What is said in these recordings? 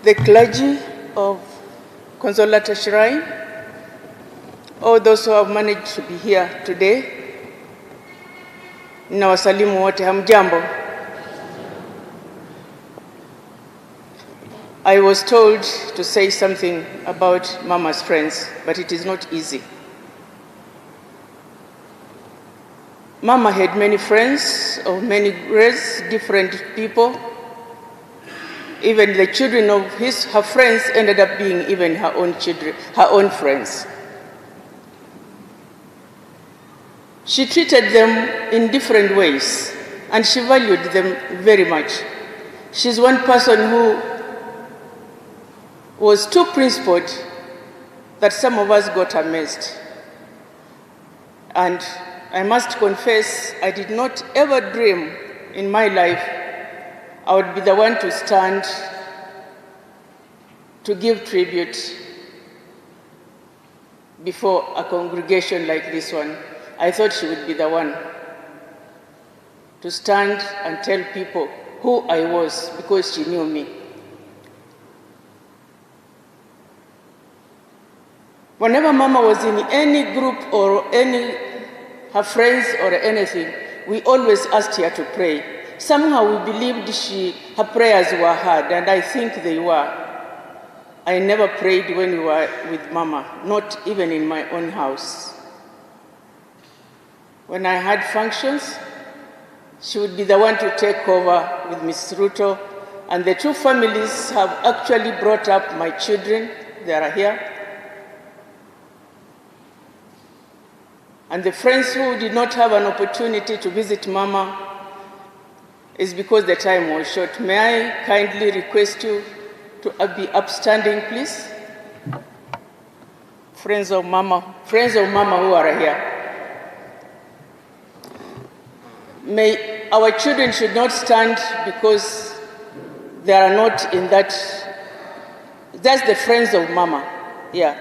the clergy of Consolata Shrine, all those who have managed to be here today, ninawasalimu wote, hamjambo. I was told to say something about Mama's friends, but it is not easy. Mama had many friends of many grades, different people. Even the children of her friends ended up being even her own children, her own friends. She treated them in different ways, and she valued them very much. She's one person who was too principled that some of us got amazed. And I must confess, I did not ever dream in my life I would be the one to stand to give tribute before a congregation like this one. I thought she would be the one to stand and tell people who I was because she knew me. Whenever Mama was in any group or her friends or anything, we always asked her to pray. Somehow we believed her prayers were heard, and I think they were. I never prayed when we were with Mama, not even in my own house. When I had functions, she would be the one to take over with Miss Ruto, and the two families have actually brought up my children. They are here. And the friends who did not have an opportunity to visit Mama is because the time was short. May I kindly request you to be upstanding, please? Friends of Mama who are here. May our children should not stand because they are not in that. That's the friends of Mama, yeah,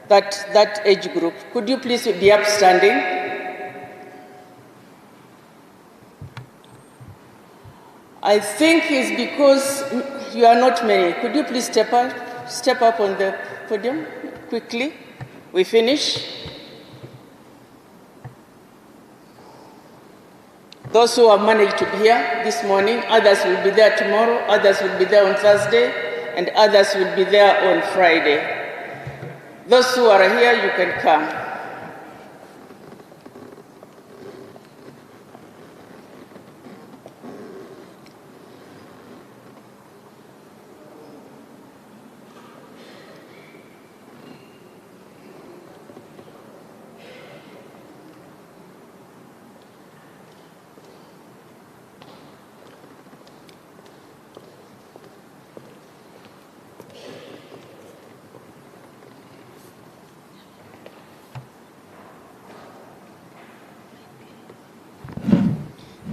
that age group. Could you please be upstanding? I think it's because you are not many. Could you please step up on the podium quickly? We finish. Those who have managed to be here this morning, others will be there tomorrow, others will be there on Thursday, and others will be there on Friday. Those who are here, you can come.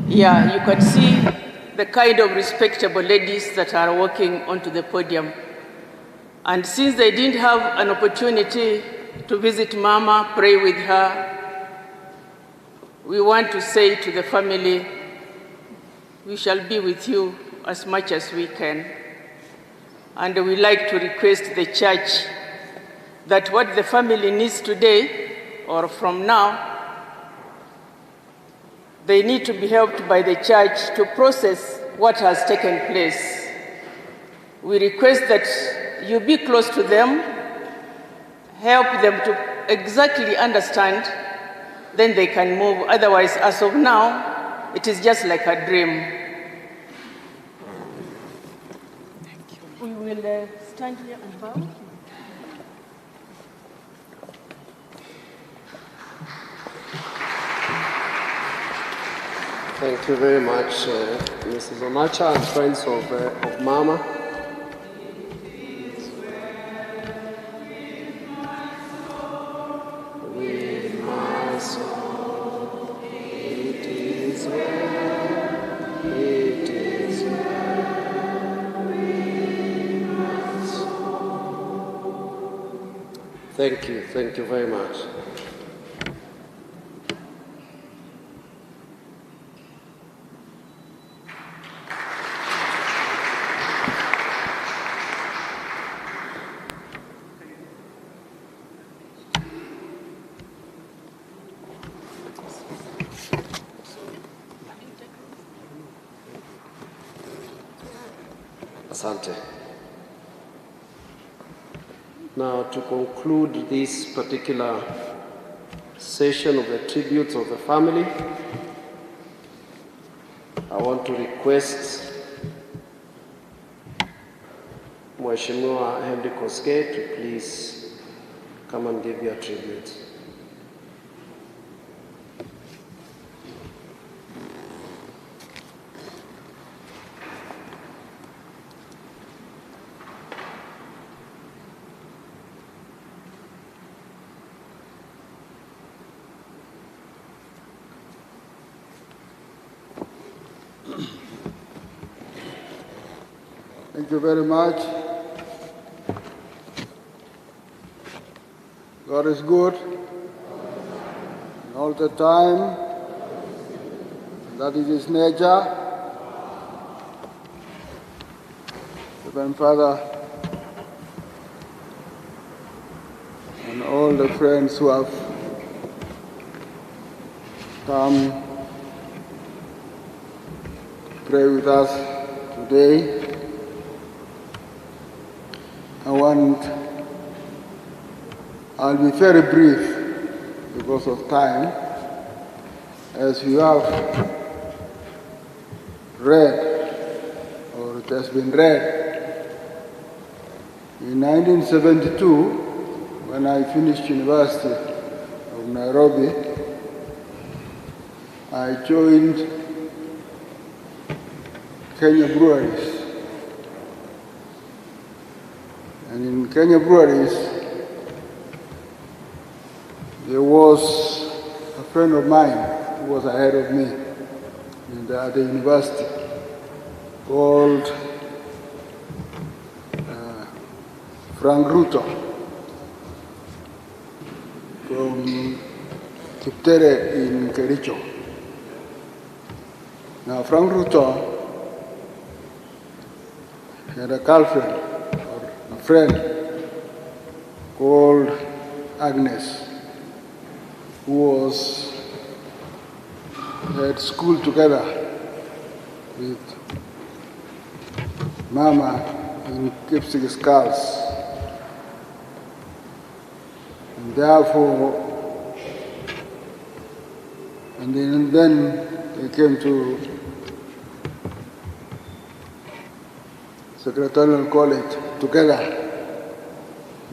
Yeah, you can see the kind of respectable ladies that are walking onto the podium. And since they didn't have an opportunity to visit Mama, pray with her, we want to say to the family, we shall be with you as much as we can. And we like to request the church that what the family needs today or from now, they need to be helped by the church to process what has taken place. We request that you be close to them, help them to exactly understand, then they can move. Otherwise, as of now, it is just like a dream. Thank you. We will stand here and bow. Thank you very much, Mrs. Omacha and friends of Mama. We must go, it is well, it is well, we must go. Thank you very much. Asante. Now, to conclude this particular session of the tributes of the family, I want to request Mheshimiwa Henry Kosgei to please come and give your tribute. Thank you very much. God is good and all the time. That is His nature. Reverend Father and all the friends who have come to pray with us today. I'll be very brief because of time. As you have read, or it has been read, in 1972, when I finished University of Nairobi, I joined Kenya Breweries. And in Kenya Breweries, there was a friend of mine who was ahead of me at the university called Frank Ruto from Kiptere in Kericho. Now, Frank Ruto had a girlfriend or a friend called Agnes, who had school together with Mama in Kipsigis KASS. And therefore, and then they came to Secretarial College together.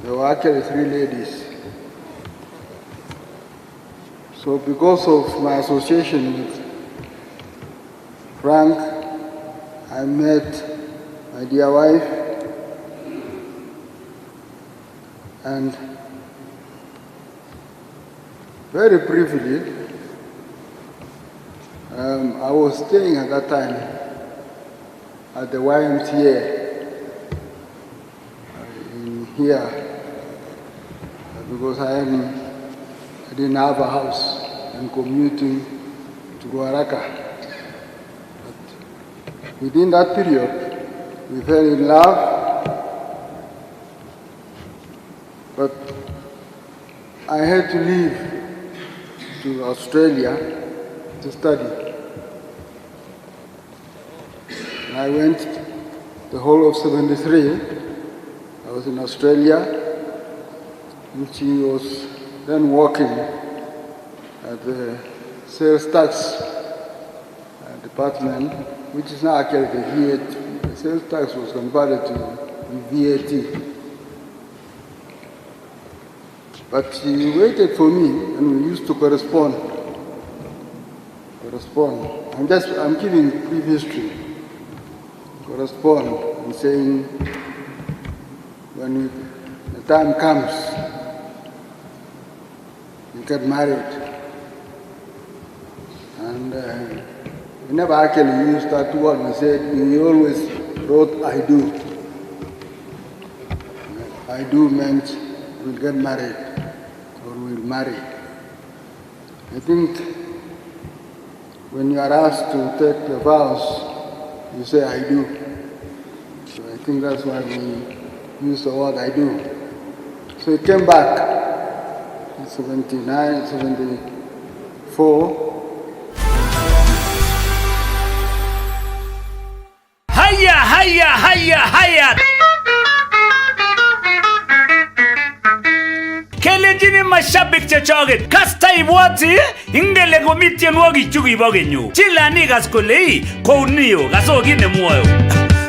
There were actually 3 ladies. So because of my association with Frank, I met my dear wife, and very briefly, I was staying at that time at the YMCA in here because I didn't have a house and commuting to Ruaraka. But within that period, we fell in love, but I had to leave to Australia to study. And I went the whole of 73. I was in Australia, and she was then working at the sales tax department, which is now actually the VAT. The sales tax was converted to VAT. But she waited for me, and we used to correspond. I'm giving brief history. Correspond and saying, when the time comes, you get married. And we never actually used that word. We said, we always wrote, I do. I do meant we'll get married or we'll marry. I think when you are asked to take the vows, you say, I do. So I think that's why we use the word I do. So it came back in 79, 74. Haya, haya, haya, haya. Alenjini mashabik chechoget kasta ibwati ingele komi tienwogik chukibo kenyu. Chilani kas kole kounio kaso kit nemwoyo.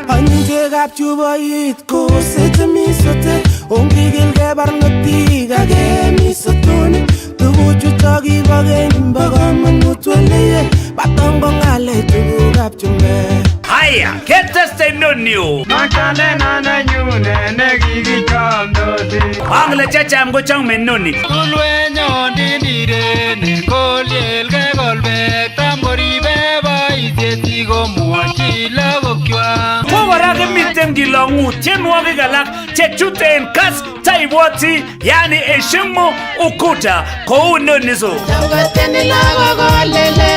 Anyinchekab chuboit kosete misote ongikilke barnotik ake misotoni tuguchutok kibo keny bo komonut weliye batongo ng'ale tugukab chumbek. Haya, keteste nonio. Machane nananyune nekikichomdosi. Angle checham kochang menoni. Tulwenyo ndindire nekolyelke kolbek tamkoribe boisiet sikomwochi lagokchwa. Kora kimiten kilong'u tienwogik alak chechuten KASS taibwoti yani heshimu ukuta kou noniso. Changoteni lagok olele.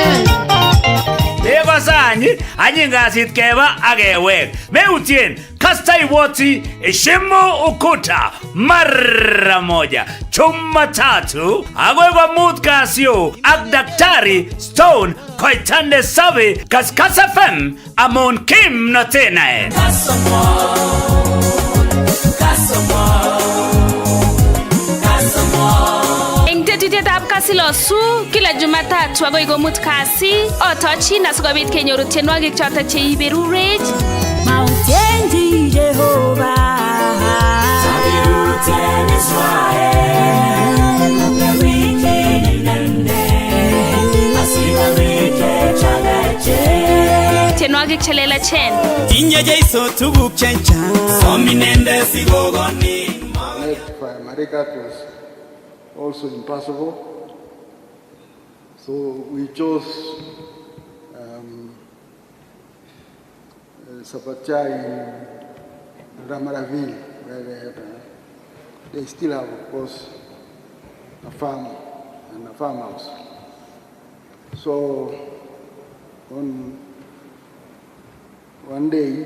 Ego sanyi anyi ngasit keba akewek. Meutien KASS taibwoti heshimu ukuta mara moja. Jumatatu agoi komut kasio ak Daktari Stone koitande sabi KASS FM amon kim notenae. Tetutietab kasilosu kila Jumatatu agoi komut kasi otochi asikobit kenyoru tienwogik chotok cheiberurech. Mountain Jehovah Sabiruten Israel Tienwogik chelelachen. Tinye Jeiso tuguk chechang sominende sikokoni. Marikat was also impossible. So we chose Zipporah in Ramaraville, where they still have, of course, a farm and a farmhouse. So one day,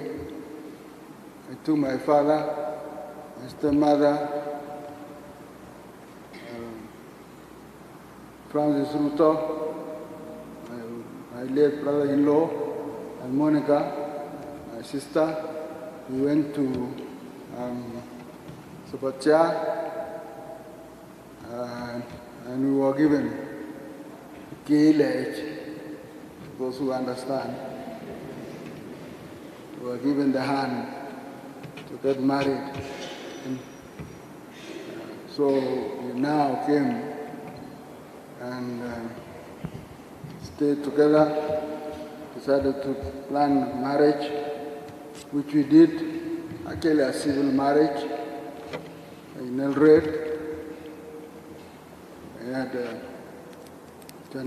I took my father, my stepmother, Francis Ruto, my late brother-in-law, and Monica, my sister. We went to Zipporah, and we were given K-Ledge, those who understand. We were given the hand to get married. And, so we now came and stayed together, decided to plan marriage, which we did, actually a civil marriage in El Red. We had